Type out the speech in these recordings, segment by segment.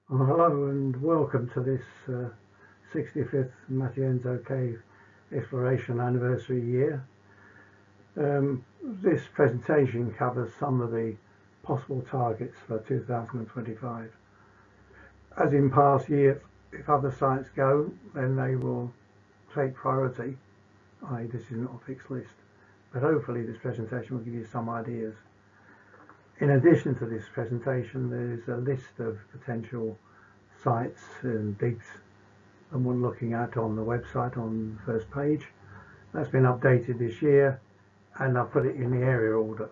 Well, hello and welcome to this 65th Matienzo Cave Exploration Anniversary year. This presentation covers some of the possible targets for 2025. As in past years, if other sites go, then they will take priority, i.e. this is not a fixed list, but hopefully this presentation will give you some ideas. In addition to this presentation, there is a list of potential sites and digs and one looking at on the website on the first page. That's been updated this year, and I've put it in the area order,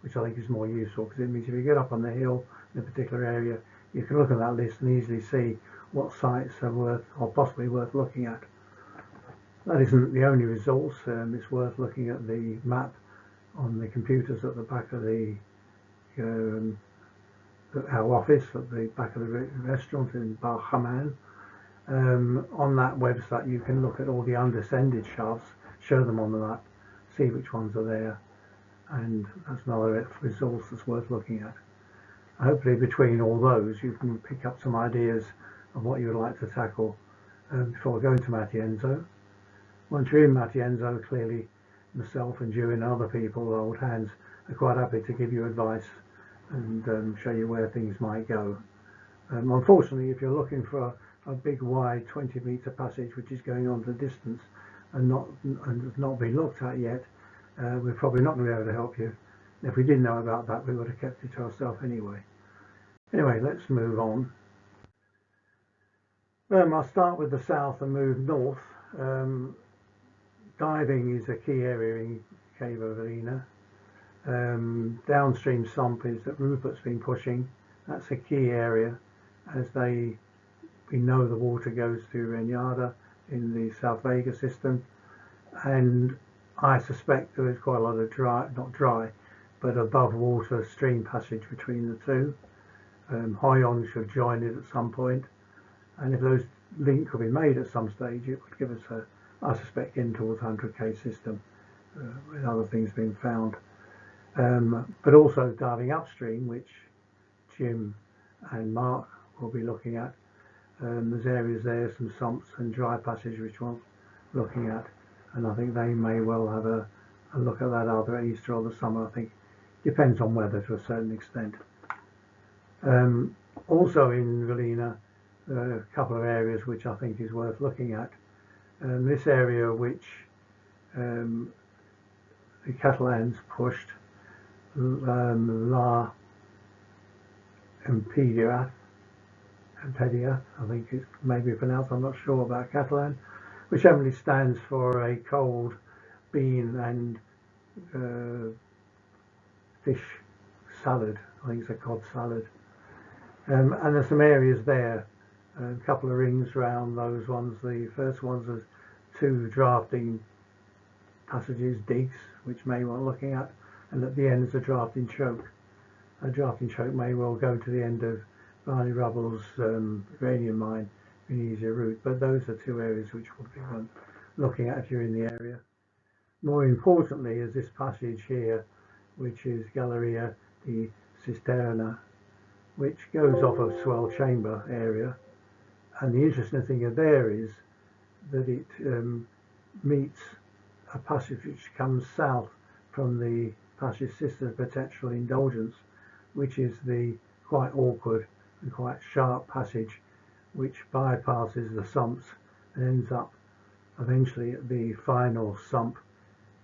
which I think is more useful because it means if you get up on the hill in a particular area, you can look at that list and easily see what sites are worth or possibly worth looking at. That isn't the only resource. It's worth looking at the map on the computers at the back of our office at the back of the restaurant in Bar Haman. On that website you can look at all the undescended shafts, show them on the map, see which ones are there, and that's another resource that's worth looking at. Hopefully between all those you can pick up some ideas of what you would like to tackle before going to Matienzo. Once you're in Matienzo, clearly myself and you and other people, old hands, are quite happy to give you advice and show you where things might go. Unfortunately, if you're looking for a big wide 20-meter passage which is going on to distance and has not been looked at yet, we're probably not going to be able to help you. If we did know about that, we would have kept it to ourselves anyway. Anyway, let's move on. I'll start with the south and move north. Diving is a key area in Cave Ovellina. Downstream sump is that Rupert's been pushing. That's a key area, as we know the water goes through Renyada in the South Vega system, and I suspect there is quite a lot of not dry, but above water stream passage between the two. Hoyon should join it at some point, and if those link could be made at some stage, it would give us I suspect, in towards 100k system, with other things being found. But also diving upstream, which Jim and Mark will be looking at. There's areas there, some sumps and dry passage which we're looking at, and I think they may well have a look at that either at Easter or the summer. I think depends on weather to a certain extent. Also in Velina, a couple of areas which I think is worth looking at. This area which the Catalans pushed, La Empedia, I think it's maybe pronounced, I'm not sure about Catalan, which generally stands for a cold bean and fish salad. I think it's a cod salad. And there's some areas there, a couple of rings around those ones. The first ones are two drafting passages, digs, which may want looking at, and at the end is a drafting choke. A drafting choke may well go to the end of Barney Rubble's uranium mine, an easier route, but those are two areas which would be one looking at if you're in the area. More importantly is this passage here, which is Galleria di Cisterna, which goes off of Swell Chamber area, and the interesting thing there is that it meets a passage which comes south from the passage Sister Perpetual Indulgence, which is the quite awkward and quite sharp passage which bypasses the sumps and ends up eventually at the final sump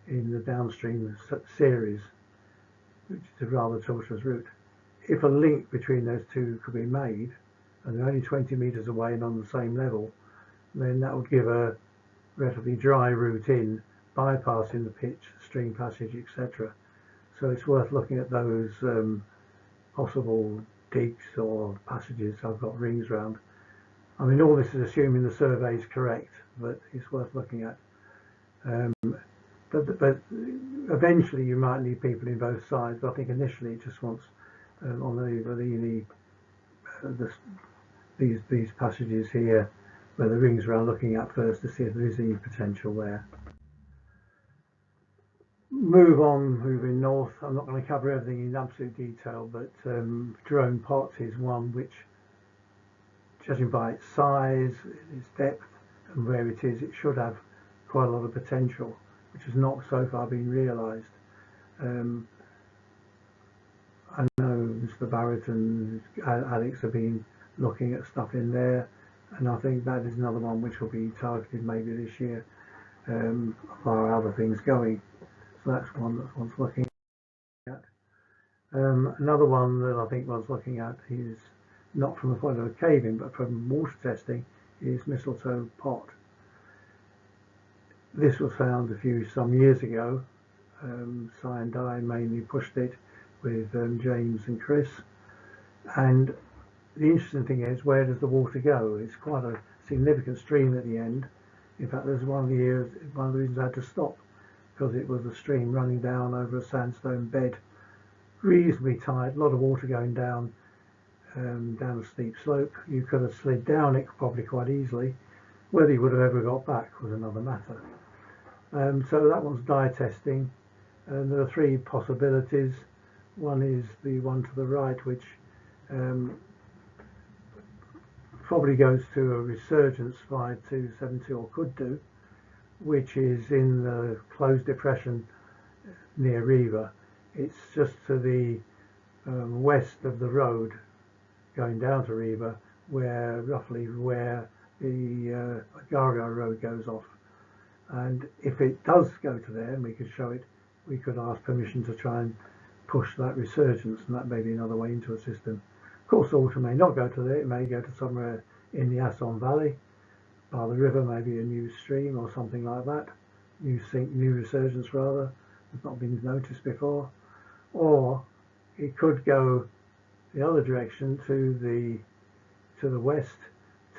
in the downstream series, which is a rather tortuous route. If a link between those two could be made, and they're only 20 metres away and on the same level, then that would give a relatively dry route in, bypassing the pitch, stream passage, etc. So it's worth looking at those possible digs or passages I've got rings round. I mean, all this is assuming the survey is correct, but it's worth looking at. But eventually you might need people in both sides. But I think initially it just wants on these passages here where the rings around looking at first to see if there is any potential there. Moving north. I'm not going to cover everything in absolute detail, but drone pots is one which judging by its size, its depth and where it is, it should have quite a lot of potential, which has not so far been realised. I know Mr. Barrett and Alex have been looking at stuff in there, and I think that is another one which will be targeted maybe this year, while other things going. So that's one that one's looking at. Another one that I think one's looking at is not from the point of a cave-in, but from water testing, is mistletoe pot. This was found some years ago. Si and Di mainly pushed it with James and Chris, and the interesting thing is, where does the water go? It's quite a significant stream at the end. In fact, there's one of the reasons I had to stop, because it was a stream running down over a sandstone bed, reasonably tight, a lot of water going down a steep slope. You could have slid down it probably quite easily. Whether you would have ever got back was another matter. So that one's dye testing, and there are three possibilities. One is the one to the right, which probably goes to a resurgence 5272, or could do, which is in the closed depression near Riva. It's just to the west of the road going down to Riva, roughly where the Gargo road goes off. And if it does go to there, and we could show it, we could ask permission to try and push that resurgence, and that may be another way into a system. Of course, the water may not go to there, it may go to somewhere in the Asson Valley, by the river, maybe a new stream or something like that, new resurgence rather, has not been noticed before. Or it could go the other direction to the west,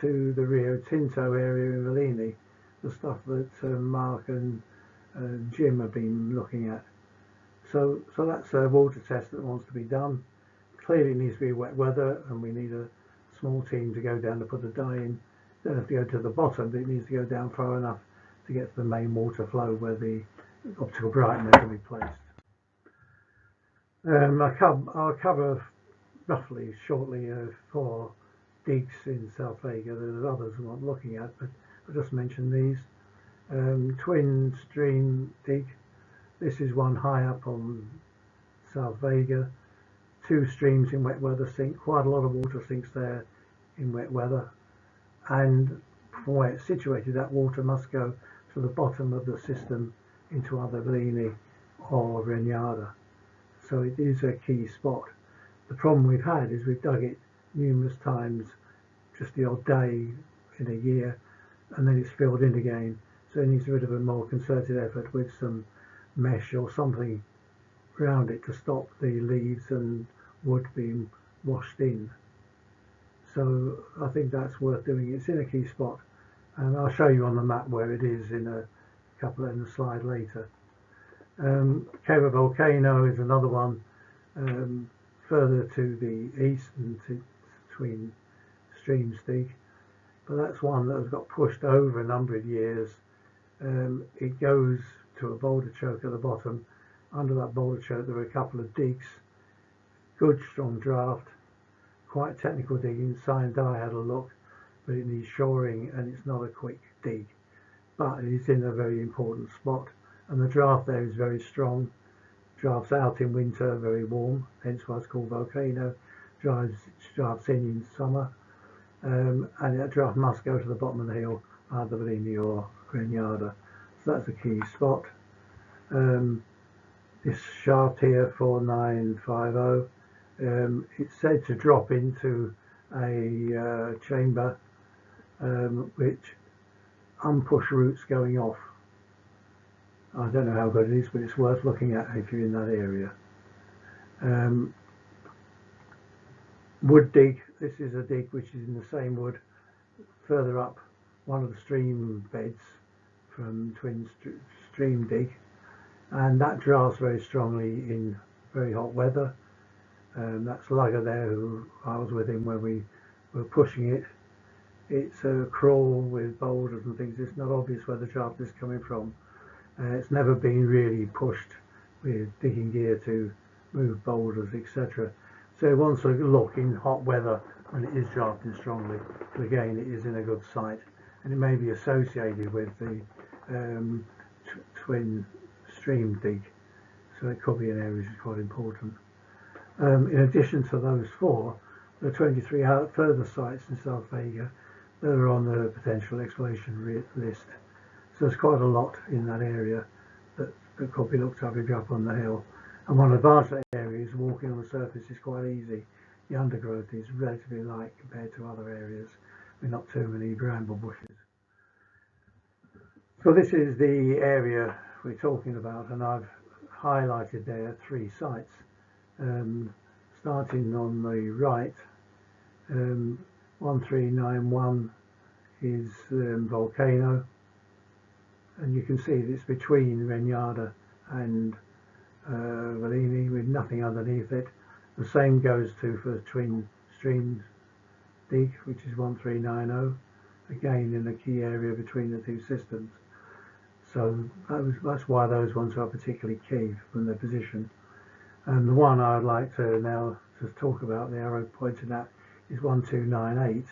to the Rio Tinto area in Velini, the stuff that Mark and Jim have been looking at. So that's a water test that wants to be done. Clearly it needs to be wet weather, and we need a small team to go down to put the dye in. Don't have to go to the bottom, but it needs to go down far enough to get to the main water flow where the optical brightener can be placed. I'll cover roughly shortly 4 digs in South Vega. There's others I'm not looking at, but I'll just mention these. Twin Stream dig. This is one high up on South Vega. 2 streams in wet weather sink. Quite a lot of water sinks there in wet weather. And from where it's situated, that water must go to the bottom of the system into either Velini or Regnada. So it is a key spot. The problem we've had is we've dug it numerous times, just the odd day in a year, and then it's filled in again. So it needs a bit of a more concerted effort with some mesh or something around it to stop the leaves and wood being washed in. So I think that's worth doing. It's in a key spot, and I'll show you on the map where it is in a slide later. Cava Volcano is another one further to the east and between Streams dig, but that's one that has got pushed over a number of years. It goes to a boulder choke at the bottom. Under that boulder choke there are a couple of digs, good strong draft, quite technical digging. Si and Di had a look, but it needs shoring and it's not a quick dig, but it is in a very important spot, and the draft there is very strong. Drafts out in winter, very warm, hence why it's called volcano. Drafts in summer, and that draft must go to the bottom of the hill, either Velini or Regnada. So that's a key spot. This shaft here, 4950, it's said to drop into a chamber which unpush roots going off. I don't know how good it is, but it's worth looking at if you're in that area. Wood dig. This is a dig which is in the same wood further up one of the stream beds from Twin Stream dig, and that drafts very strongly in very hot weather. That's Lugger there, who I was with him when we were pushing it. It's a crawl with boulders and things. It's not obvious where the draft is coming from. It's never been really pushed with digging gear to move boulders, etc. So it wants to look in hot weather when it is drafting strongly, but again it is in a good site, and it may be associated with the twin stream dig, so it could be an area which is quite important. In addition to those four, there are 23 further sites in South Vega that are on the potential exploration list. So there's quite a lot in that area that could be looked at if you're up on the hill. And one advantage of that area is walking on the surface is quite easy. The undergrowth is relatively light compared to other areas with not too many bramble bushes. So this is the area we're talking about, and I've highlighted there 3 sites. Starting on the right, 1391 is Volcano, and you can see that it's between Renyada and Velini with nothing underneath it. The same goes to for Twin Streams Dig, which is 1390, again in the key area between the 2 systems. So that's why those ones are particularly key from their position. And the one I'd like to now just talk about, the arrow pointed at, is 1298,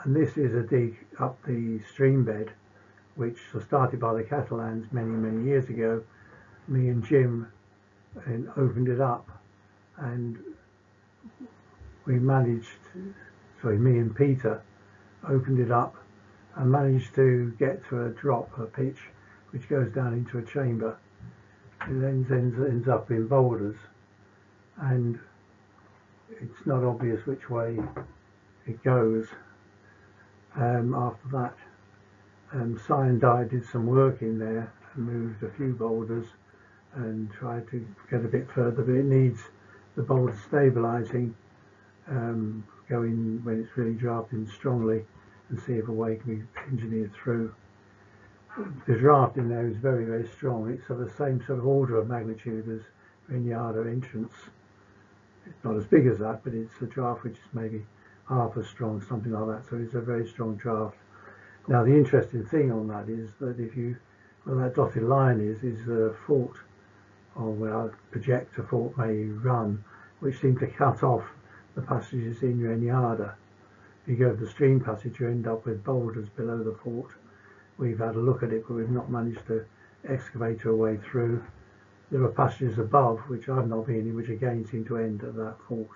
and this is a dig up the stream bed which was started by the Catalans many years ago. Me and Jim opened it up, and me and Peter opened it up and managed to get to a pitch which goes down into a chamber. It then ends up in boulders, and it's not obvious which way it goes. After that, Cyanide did some work in there and moved a few boulders and tried to get a bit further, but it needs the boulder stabilising, going when it's really drafting strongly, and see if a way can be engineered through. The draft in there is very strong. It's of the same sort of order of magnitude as Renyada entrance. It's not as big as that, but it's a draft which is maybe half as strong, something like that. So it's a very strong draft. Now the interesting thing on that is that where that dotted line is a fault, or where a projector fault may run, which seem to cut off the passages in Renyada. If you go to the stream passage, you end up with boulders below the fault. We've had a look at it, but we've not managed to excavate our way through. There are passages above, which I've not been in, which again seem to end at that fault.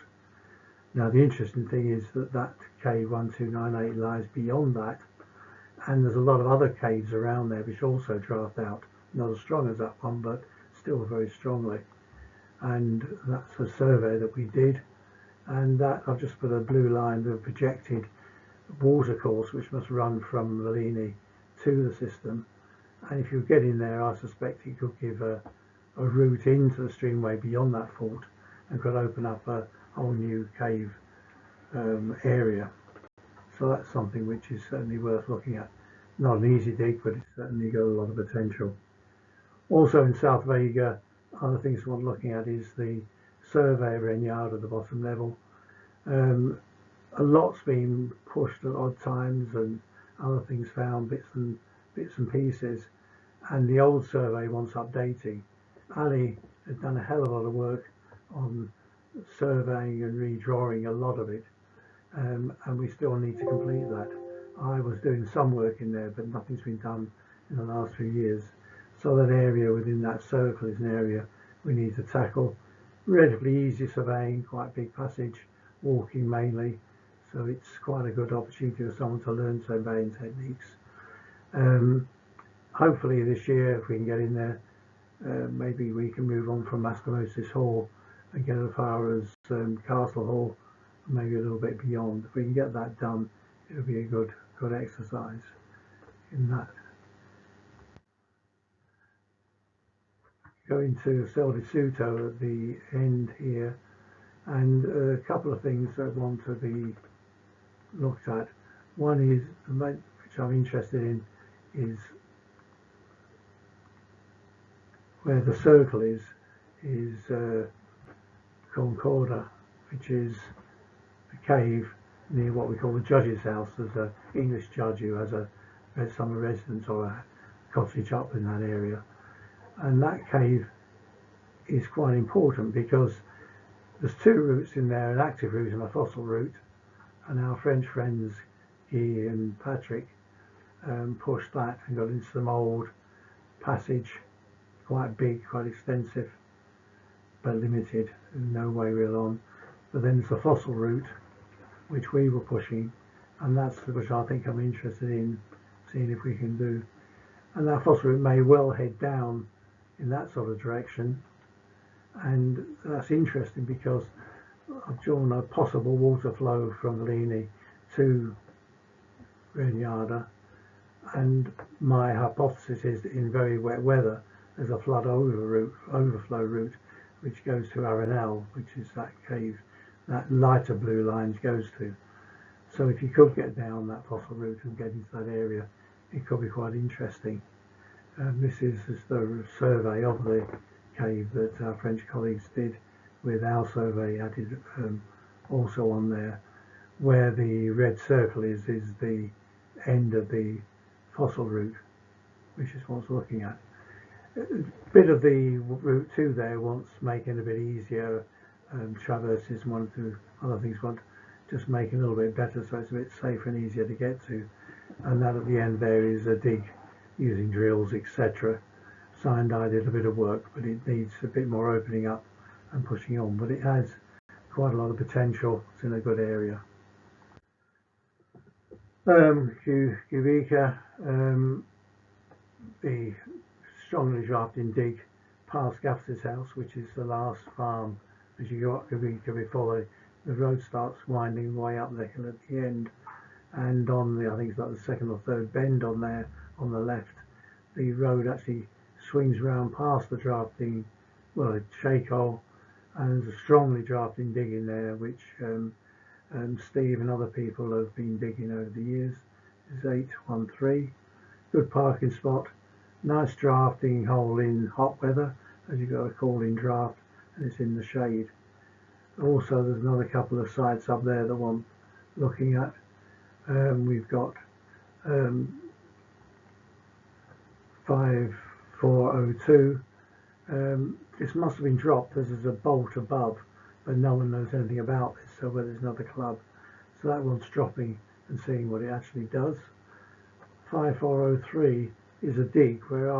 Now the interesting thing is that cave 1298 lies beyond that, and there's a lot of other caves around there which also draft out, not as strong as that one, but still very strongly. And that's a survey that we did, and that I've just put a blue line, the projected water course which must run from Velini to the system, and if you get in there, I suspect it could give a route into the streamway beyond that fault and could open up a whole new cave area. So that's something which is certainly worth looking at. Not an easy dig, but it's certainly got a lot of potential. Also in South Vega, other things we're looking at is the survey of Renyada at the bottom level. A lot's been pushed at odd times and other things found, bits and pieces, and the old survey wants updating. Ali has done a hell of a lot of work on surveying and redrawing a lot of it, and we still need to complete that. I was doing some work in there, but nothing's been done in the last few years. So that area within that circle is an area we need to tackle. Relatively easy surveying, quite big passage, walking mainly, so it's quite a good opportunity for someone to learn surveying techniques. Hopefully this year, if we can get in there, maybe we can move on from Mastamosis Hall and get as far as Castle Hall, maybe a little bit beyond. If we can get that done, it'll be a good exercise in that. Going to Sel di Suto at the end here, and a couple of things that want to be looked at. One is, which I'm interested in, is where the circle is Concorda, which is a cave near what we call the judge's house. There's an English judge who has a summer residence or a cottage up in that area, and that cave is quite important because There's two routes in there, an active route and a fossil route, and our French friends Guy and Patrick pushed that and got into some old passage, quite big, quite extensive, but limited, no way real on. But then there's the fossil route, which we were pushing, and that's which I think I'm interested in seeing if we can do. And that fossil route may well head down in that sort of direction, and that's interesting because I've drawn a possible water flow from Lini to Renyada, and my hypothesis is that in very wet weather there's a overflow route which goes to Arenal, which is that cave that lighter blue line goes to. So if you could get down that fossil route and get into that area, it could be quite interesting. This is the survey of the cave that our French colleagues did, with our survey added also on there. Where the red circle is the end of the fossil route, which is what I was looking at. A bit of the route too there wants making a bit easier, traverses and one or two other things want just making a little bit better so it's a bit safer and easier to get to. And that at the end there is a dig using drills, etc. Signed, did a bit of work, but it needs a bit more opening up and pushing on, but it has quite a lot of potential. It's in a good area. Kubika, the strongly drafting dig past Gaff's house, which is the last farm as you go up Kubika before the road starts winding way up there at the end. And on the, I think it's like the second or third bend on there on the left, the road actually swings around past the drafting, well, a shake hole, and there's a strongly drafting dig in there, which Steve and other people have been digging over the years. It's 813, good parking spot, nice drafting hole in hot weather, as you've got a cooling draft, and it's in the shade. Also, there's another couple of sites up there that I'm looking at. We've got 5402. This must have been dropped as there's a bolt above, but no one knows anything about this, so whether there's another club. So that one's dropping and seeing what it actually does. 5403 is a dig where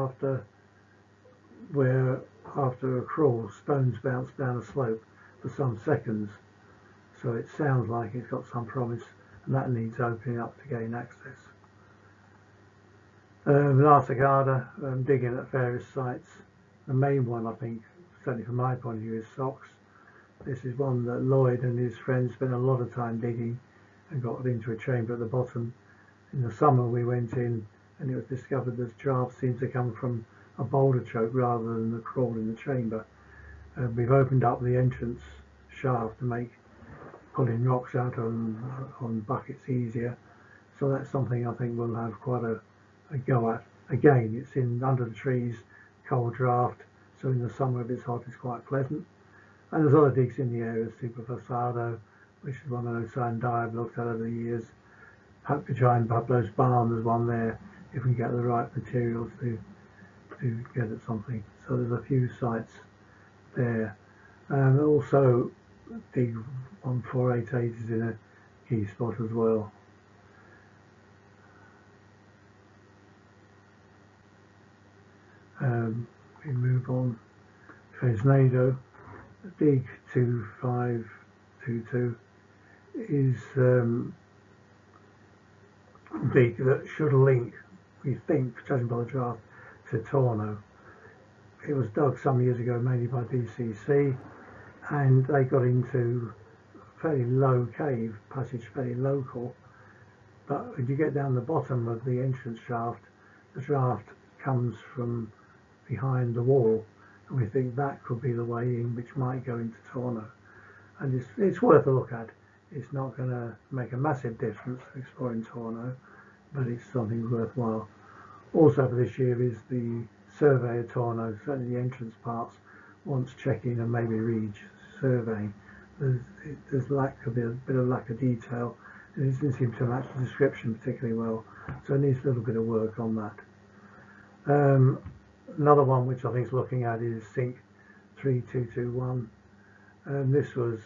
after a crawl, stones bounce down a slope for some seconds. So it sounds like it's got some promise, and that needs opening up to gain access. La Sagada, digging at various sites. The main one, I think, certainly from my point of view, is Socks. This is one that Lloyd and his friends spent a lot of time digging and got into a chamber at the bottom. In the summer we went in and it was discovered that drafts seemed to come from a boulder choke rather than the crawl in the chamber. We've opened up the entrance shaft to make pulling rocks out on buckets easier. So that's something I think we'll have quite a go at. Again, it's in under the trees, cold draft, so in the summer if it's hot it's quite pleasant. And there's other digs in the area, Super Fasado, which is one of those sand I've looked at over the years. Behind Pablo's barn, there's one there, if we get the right materials to get at something. So there's a few sites there. And also dig 1488 is in a key spot as well. We move on. Fresnado, dig 2522 is dig that should link, we think, judging by the draft, to Torno. It was dug some years ago mainly by DCC, and they got into a fairly low cave passage, fairly local, but when you get down the bottom of the entrance shaft, the draft comes from behind the wall, and we think that could be the way in which might go into Torno. And it's worth a look at. It's not going to make a massive difference exploring Torno, but it's something worthwhile. Also for this year is the survey of Torno, certainly the entrance parts wants checking and maybe surveying. There's could be a bit of lack of detail, and it doesn't seem to match the description particularly well, so it needs a little bit of work on that. Another one which I think is looking at is Sync 3221. This was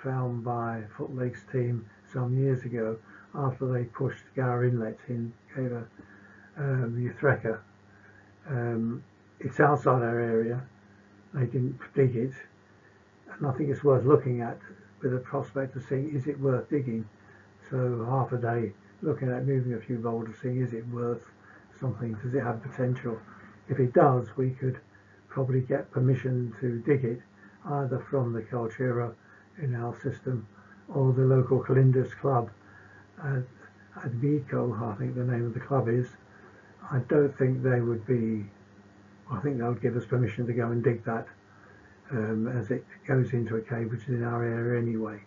found by Foot Lakes team some years ago after they pushed Gower Inlet in Cave Utrecht. It's outside our area. They didn't dig it, and I think it's worth looking at with a prospect of seeing is it worth digging. So half a day looking at moving a few boulders, seeing is it worth something, does it have potential? If it does, we could probably get permission to dig it either from the cultura in our system or the local Calinders club at Vico, I think the name of the club is. I don't think they would be, I think they would give us permission to go and dig that as it goes into a cave which is in our area anyway.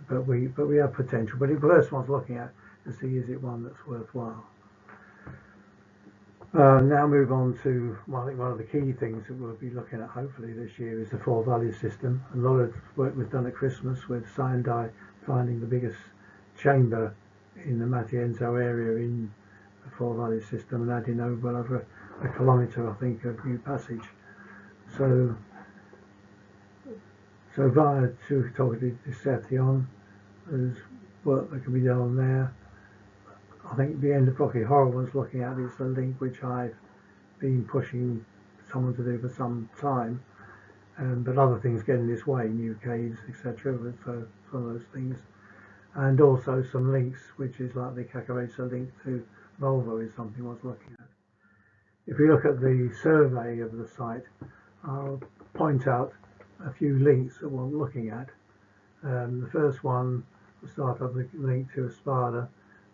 But we have potential. But it first one's looking at to see is it one that's worthwhile. Now move on to, well, I think one of the key things that we'll be looking at hopefully this year is the Four Valleys system. A lot of work was done at Christmas with Sandai finding the biggest chamber in the Matienzo area in the Four Valleys system and adding over a kilometre, I think, of new passage. So via to Torre Deception, there's work that can be done there. I think the end of Rocky Horror was looking at is a link which I've been pushing someone to do for some time, but other things get in this way, new caves, etc. So it's one of those things, and also some links, which is like the Cacaresa link to Volvo is something I was looking at. If we look at the survey of the site, I'll point out a few links that we're looking at. The first one, we'll start off the link to Espada.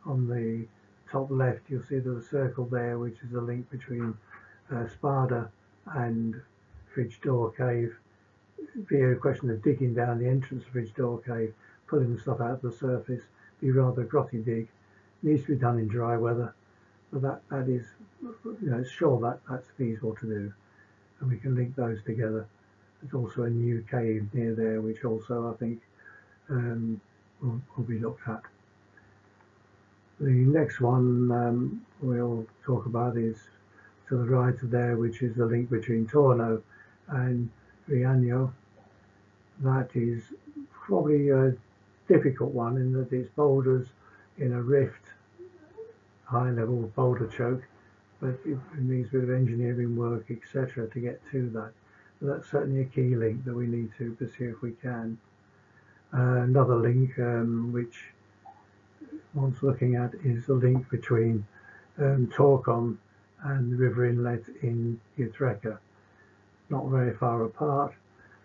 On the top left, you'll see there's a circle there, which is a link between Spada and Fridge Door Cave. It'd be a question of digging down the entrance of Fridge Door Cave, pulling the stuff out of the surface. Be rather a grotty dig. Needs to be done in dry weather, but that is, sure that's feasible to do, and we can link those together. There's also a new cave near there, which also I think will be looked at. The next one we'll talk about is to the right of there, which is the link between Torno and Riaño. That is probably a difficult one in that it's boulders in a rift, high level boulder choke, but it needs a bit of engineering work, etc. to get to that. But that's certainly a key link that we need to pursue if we can. Another link which one's looking at is the link between Torcom and the river inlet in Utrecht. Not very far apart.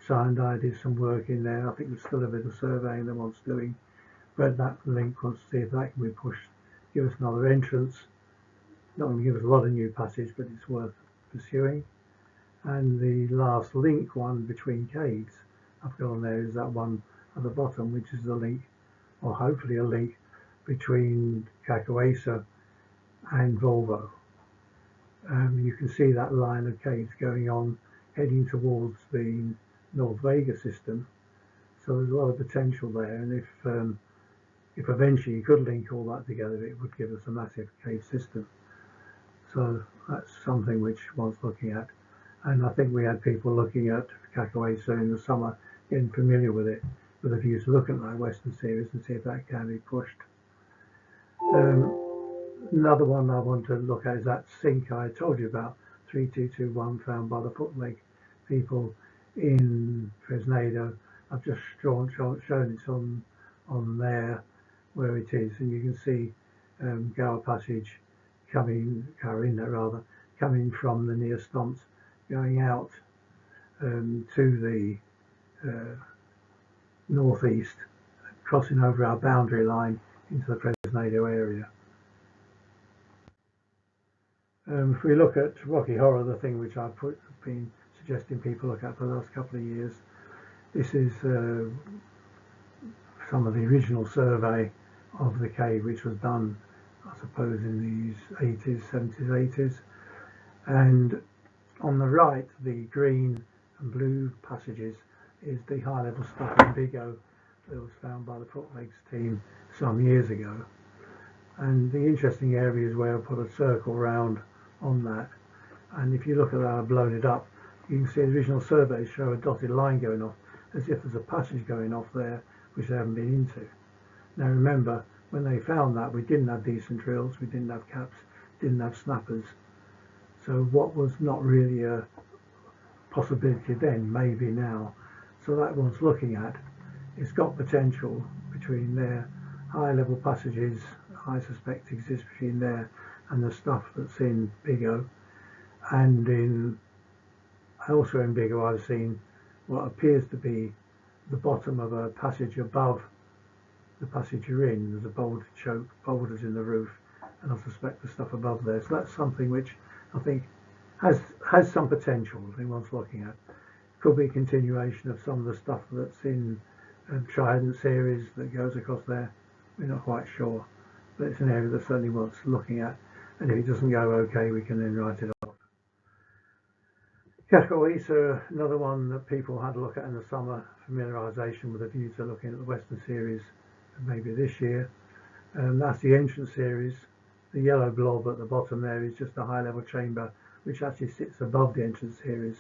Sandai did some work in there. I think there's still a bit of surveying that one's doing, but that link wants to see if that can be pushed, give us another entrance. Not going to give us a lot of new passage, but it's worth pursuing. And the last link one between caves I've got on there is that one at the bottom, which is the link, or hopefully a link, between Cacaresa and Volvo. You can see that line of caves going on, heading towards the North Vega system. So there's a lot of potential there, and if eventually you could link all that together, it would give us a massive cave system. So that's something which one's looking at. And I think we had people looking at Cacaresa in the summer, getting familiar with it, with a view to looking at our Western series and see if that can be pushed. Another one I want to look at is that sink I told you about, 3221, found by the Foot Lake people in Fresnado. I've just shown it on there where it is, and you can see Gower Passage coming from the near stumps, going out to the northeast, crossing over our boundary line into the Fresnado area. If we look at Rocky Horror, the thing which I've been suggesting people look at for the last couple of years, this is some of the original survey of the cave, which was done, I suppose, in these 80s, 70s, 80s. And on the right, the green and blue passages is the high level stuff in Vigo that was found by the Foot Lakes team some years ago. And the interesting area is where I put a circle round on that. And if you look at that, I've blown it up, you can see the original surveys show a dotted line going off. as if there's a passage going off there which they haven't been into. Now remember, when they found that, we didn't have decent drills, we didn't have caps, didn't have snappers. So what was not really a possibility then, maybe now. So that one's looking at, it's got potential between their high level passages, I suspect exists between there and the stuff that's in Big O. And also in Big O I've seen what appears to be the bottom of a passage above the passage you're in. There's a boulder choke, boulders in the roof, and I suspect the stuff above there. So that's something which I think has some potential anyone's looking at. Could be a continuation of some of the stuff that's in Trident series that goes across there. We're not quite sure, but it's an area that certainly wants looking at, and if it doesn't go okay, we can then write it off. Cacois are another one that people had a look at in the summer, familiarisation with a view to looking at the Western series maybe this year. That's the entrance series. The yellow blob at the bottom there is just a high level chamber which actually sits above the entrance series.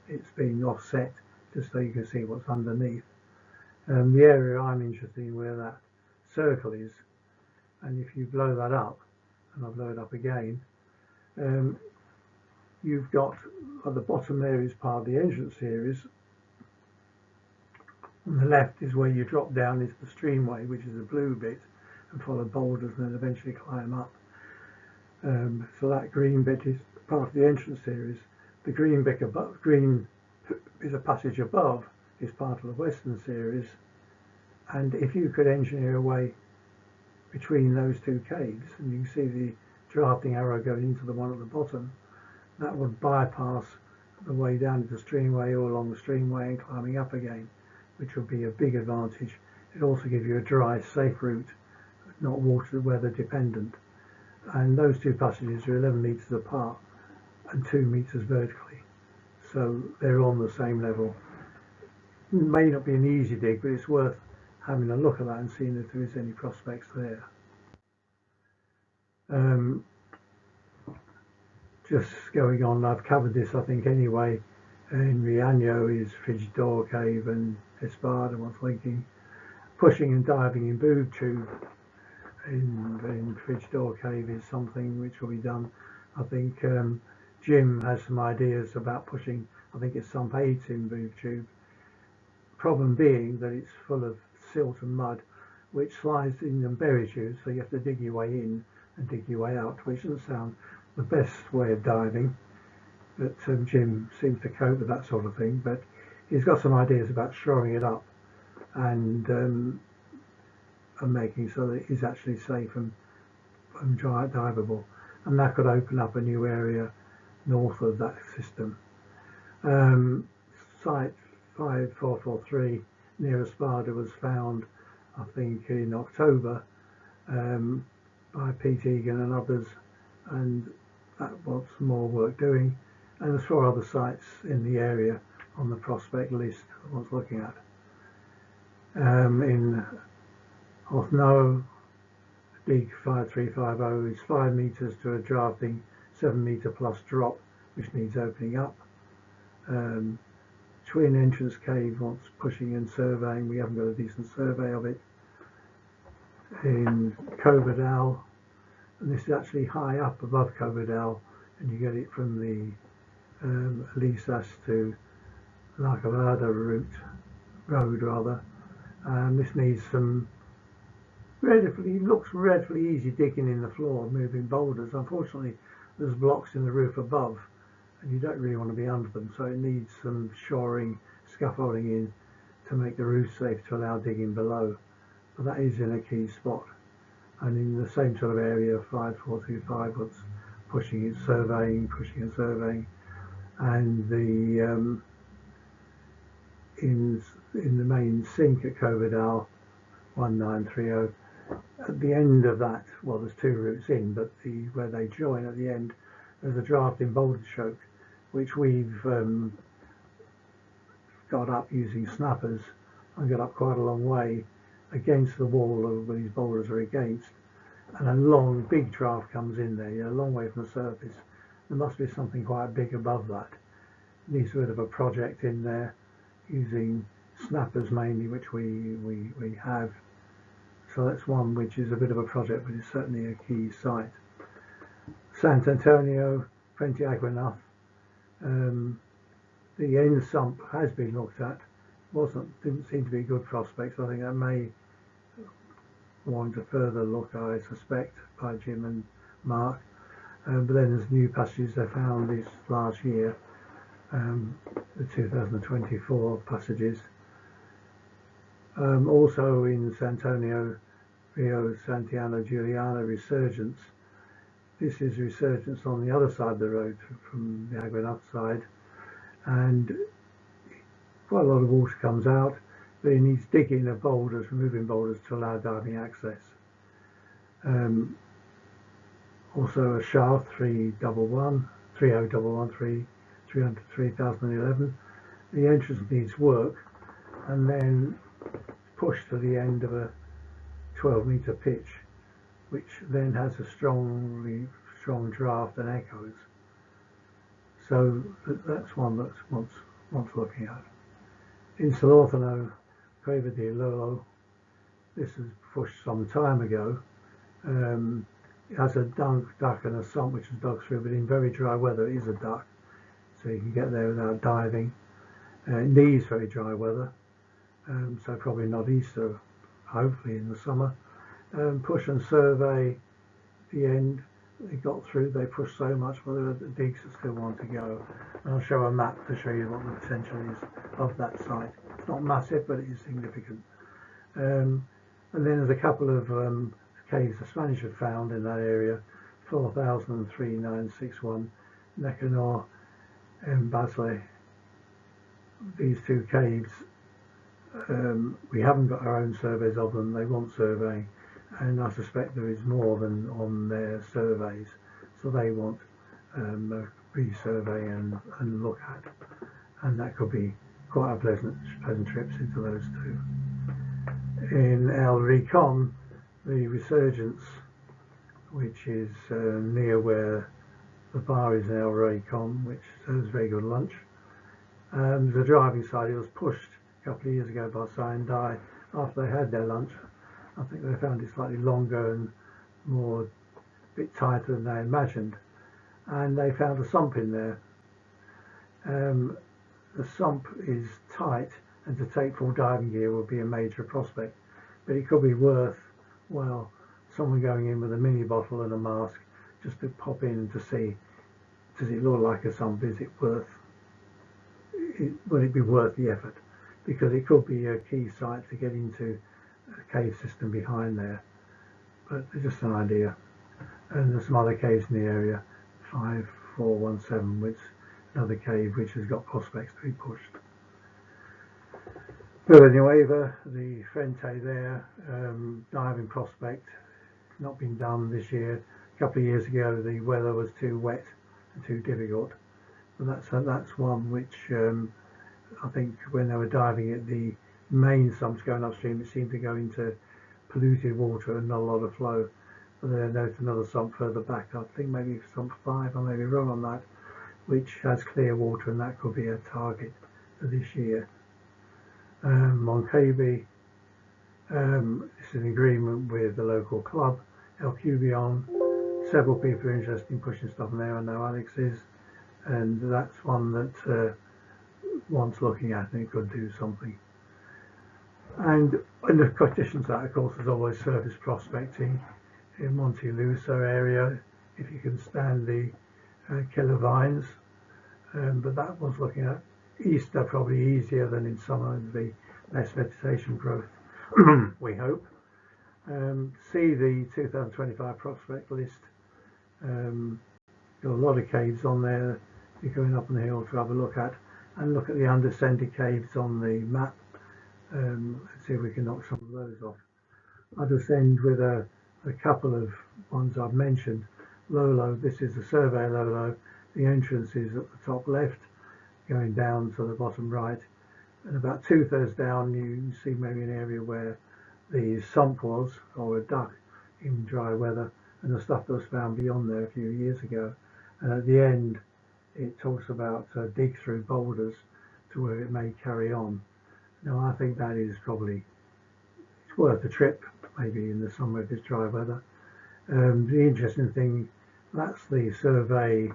It's being offset just so you can see what's underneath. The area I'm interested in where that circle is, and if you blow that up, and I'll blow it up again, you've got at the bottom there is part of the entrance series. On the left is where you drop down into the streamway, which is the blue bit, and follow boulders and then eventually climb up. So that green bit is part of the entrance series. The green bit above, green is a passage above, is part of the Western series. And if you could engineer a way between those two caves, and you can see the drafting arrow going into the one at the bottom, that would bypass the way down to the streamway or along the streamway and climbing up again, which would be a big advantage. It also gives you a dry, safe route, not water weather dependent. And those two passages are 11 metres apart and 2 metres vertically, so they're on the same level. It may not be an easy dig, but it's worth having a look at that and seeing if there is any prospects there. Just going on, I've covered this I think anyway. In Riaño is Frigidor Cave and Espada, one's linking. Pushing and diving in boob tube in Frigidor Cave is something which will be done. I think Jim has some ideas about pushing, I think it's sump 8 in boob tube. Problem being that it's full of silt and mud which slides in and buries you, so you have to dig your way in and dig your way out, which doesn't sound the best way of diving, but Jim seems to cope with that sort of thing. But he's got some ideas about shoring it up and making so that it is actually safe and diveable, and that could open up a new area north of that system. Site 5443 near Espada was found, I think, in October by Pete Egan and others, and that wants more work doing. And there's 4 other sites in the area on the prospect list I was looking at. In Othno, dig 5350 is 5 metres to a drafting 7 metre plus drop, which needs opening up. Twin entrance cave wants pushing and surveying. We haven't got a decent survey of it. In Coverdale, and this is actually high up above Coverdale, and you get it from the Lisas to La Cavada road rather. This needs some looks relatively easy digging in the floor, moving boulders. Unfortunately, there's blocks in the roof above, and you don't really want to be under them, so it needs some shoring, scaffolding in to make the roof safe to allow digging below. But that is in a key spot. And in the same sort of area, 5425 was pushing and surveying, and the in the main sink at Coverdale 1930. At the end of that, well, there's 2 routes in, but where they join at the end, there's a drafting boulder choke, which we've got up using snappers and got up quite a long way against the wall where these boulders are against, and a long big draft comes in there, a long way from the surface. There must be something quite big above that. Needs a bit of a project in there using snappers mainly, which we have. So that's one which is a bit of a project, but it's certainly a key site. Sant'Antonio, Puente Aguinaldo. The end sump has been looked at. Didn't seem to be good prospects. I think that may warrant a further look, I suspect, by Jim and Mark. But then there's new passages they found this last year, the 2024 passages. Also in Sant'Antonio, Rio Santiano Giuliano resurgence. This is resurgence on the other side of the road from the Aguinaldo side, and quite a lot of water comes out, but it needs digging of boulders, removing boulders to allow diving access. Also a shaft 3011, the entrance needs work and then pushed to the end of a 12-metre pitch, which then has a strong draft and echoes. So that's one that wants looking at. In Salorfano, Cueva di Lolo, this was pushed some time ago. It has a duck and a sump which is dug through, but in very dry weather it is a duck, so you can get there without diving. It needs very dry weather, so probably not Easter, hopefully in the summer. Push and survey the end. They got through, they pushed so much, but there are the digs that still want to go. And I'll show a map to show you what the potential is of that site. It's not massive, but it is significant. And then there's a couple of caves the Spanish have found in that area, 4003-961, Necanor and Basle. These two caves, we haven't got our own surveys of them, they want surveying, and I suspect there is more than on their surveys, so they want a resurvey and look at, and that could be quite a pleasant trips into those two. In El Rincon, the resurgence, which is near where the bar is in El Rincon, which serves very good lunch. The driving side, it was pushed a couple of years ago by Sandai after they had their lunch. I think they found it slightly longer and a bit tighter than they imagined, and they found a sump in there. The sump is tight, and to take full diving gear would be a major prospect, but it could be worth, well, someone going in with a mini bottle and a mask just to pop in and to see, does it look like a sump? Is it worth it? Will it be worth the effort? Because it could be a key site to get into a cave system behind there, but it's just an idea. And there's some other caves in the area, 5417, which is another cave which has got prospects to be pushed. Villanueva, the Frente there, diving prospect, not been done this year. A couple of years ago the weather was too wet and too difficult, but that's one which I think when they were diving at the main sumps going upstream, it seemed to go into polluted water and not a lot of flow. But then I noticed another sump further back, I think maybe sump 5, I may be wrong on that, which has clear water, and that could be a target for this year. Moncabe, it's an agreement with the local club, El Cubion. Several people are interested in pushing stuff in there. I know Alex is, and that's one that wants looking at, and it could do something. And in the conditions that, of course, there's always surface prospecting in Monte Luso area, if you can stand the killer vines. But that was looking at Easter, probably easier than in summer, and the less vegetation growth, we hope. See the 2025 prospect list. Got a lot of caves on there you're going up on the hill to have a look at, and look at the undescended caves on the map. Let's see if we can knock some of those off. I'll just end with a couple of ones I've mentioned. Lolo, this is the survey Lolo. The entrance is at the top left, going down to the bottom right, and about 2/3 down you see maybe an area where the sump was, or a duck in dry weather, and the stuff that was found beyond there a few years ago. And at the end it talks about dig through boulders to where it may carry on. No, I think that is probably, it's worth a trip, maybe in the summer if it's dry weather. The interesting thing, that's the survey,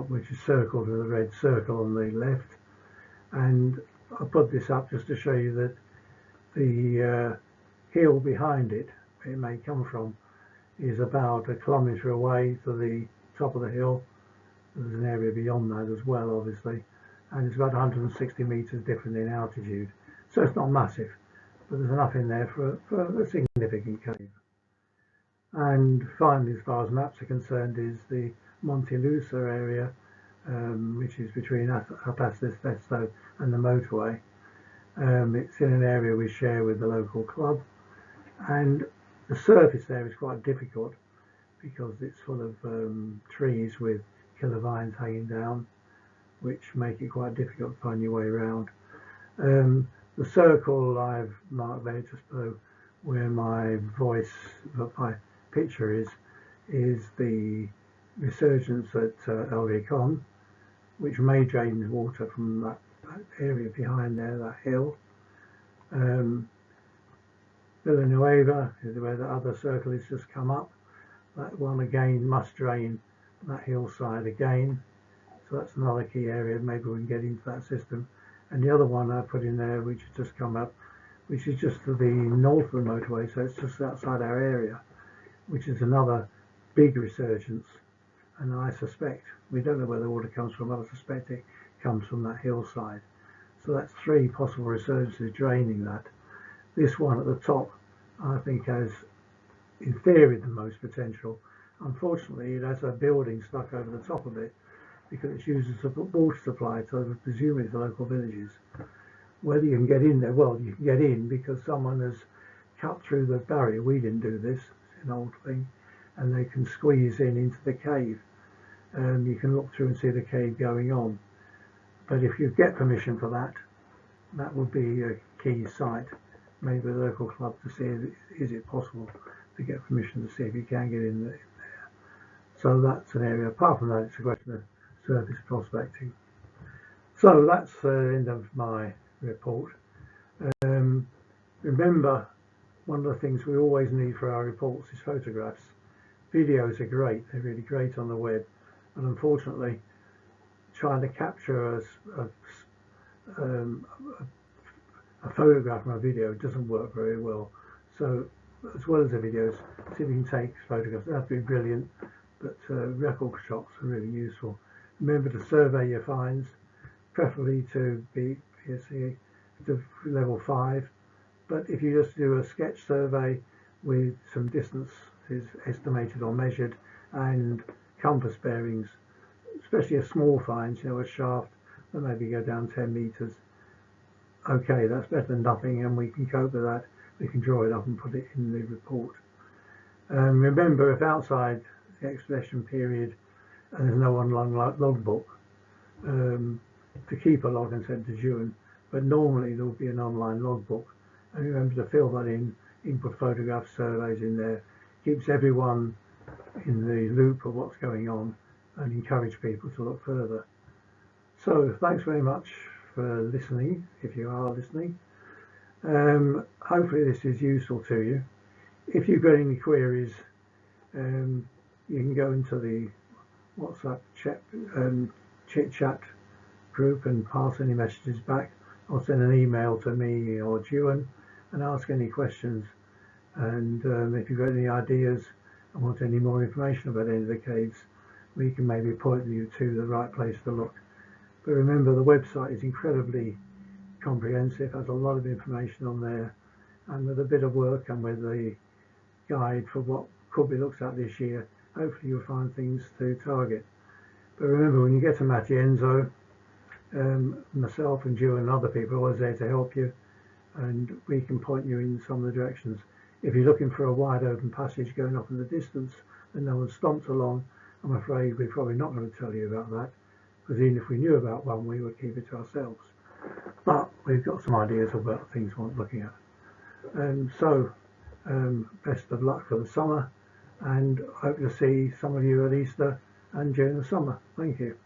which is circled with a red circle on the left, and I put this up just to show you that the hill behind it, where it may come from, is about 1 kilometre away to the top of the hill. There's an area beyond that as well, obviously, and it's about 160 metres different in altitude, so it's not massive, but there's enough in there for a significant cave. And finally, as far as maps are concerned, is the Monte Lusa area, which is between Apastesto and the motorway. It's in an area we share with the local club, and the surface there is quite difficult because it's full of trees with killer vines hanging down, which make it quite difficult to find your way around. The circle I've marked there just below where my picture is the resurgence at El Rincon, which may drain water from that area behind there, that hill. Villanueva is where the other circle has just come up. That one again must drain that hillside again. So that's another key area, maybe we can get into that system. And the other one I put in there, which has just come up, which is just to the north of the motorway, so it's just outside our area, which is another big resurgence. And I suspect, we don't know where the water comes from, but I suspect it comes from that hillside. So that's 3 possible resurgences draining that. This one at the top, I think, has, in theory, the most potential. Unfortunately, it has a building stuck over the top of it because it's used as a water supply to presumably the local villages. Whether you can get in there, well, you can get in because someone has cut through the barrier. We didn't do this, it's an old thing, and they can squeeze into the cave. You can look through and see the cave going on. But if you get permission for that, that would be a key site. Maybe the local club to see is it possible to get permission to see if you can get in there. So that's an area. Apart from that, it's a question of surface prospecting. So that's the end of my report. Remember, one of the things we always need for our reports is photographs. Videos are great, they're really great on the web, and unfortunately trying to capture a photograph from a video doesn't work very well. So as well as the videos, see if you can take photographs. They have to be brilliant, but record shots are really useful. Remember to survey your finds, preferably to be PSC to level 5. But if you just do a sketch survey with some distances estimated or measured and compass bearings, especially a small finds, a shaft that maybe go down 10 meters, okay, that's better than nothing, and we can cope with that. We can draw it up and put it in the report. Remember, if outside the expedition period and there's no online logbook, to keep a log and send to June, but normally there will be an online logbook. And remember to fill that in, input photographs, surveys in there, keeps everyone in the loop of what's going on and encourage people to look further. So thanks very much for listening, if you are listening. Hopefully this is useful to you. If you've got any queries, you can go into the WhatsApp chit chat group and pass any messages back, or send an email to me or Ewan and ask any questions. And if you've got any ideas and want any more information about any of the caves, we can maybe point you to the right place to look. But remember, the website is incredibly comprehensive, has a lot of information on there, and with a bit of work and with the guide for what could be looked at this year, hopefully you'll find things to target. But remember, when you get to Matienzo, myself and you and other people are always there to help you, and we can point you in some of the directions. If you're looking for a wide open passage going off in the distance and no one stomped along, I'm afraid we're probably not going to tell you about that, because even if we knew about one, we would keep it to ourselves. But we've got some ideas about things we're looking at. So best of luck for the summer, and hope to see some of you at Easter and during the summer. Thank you.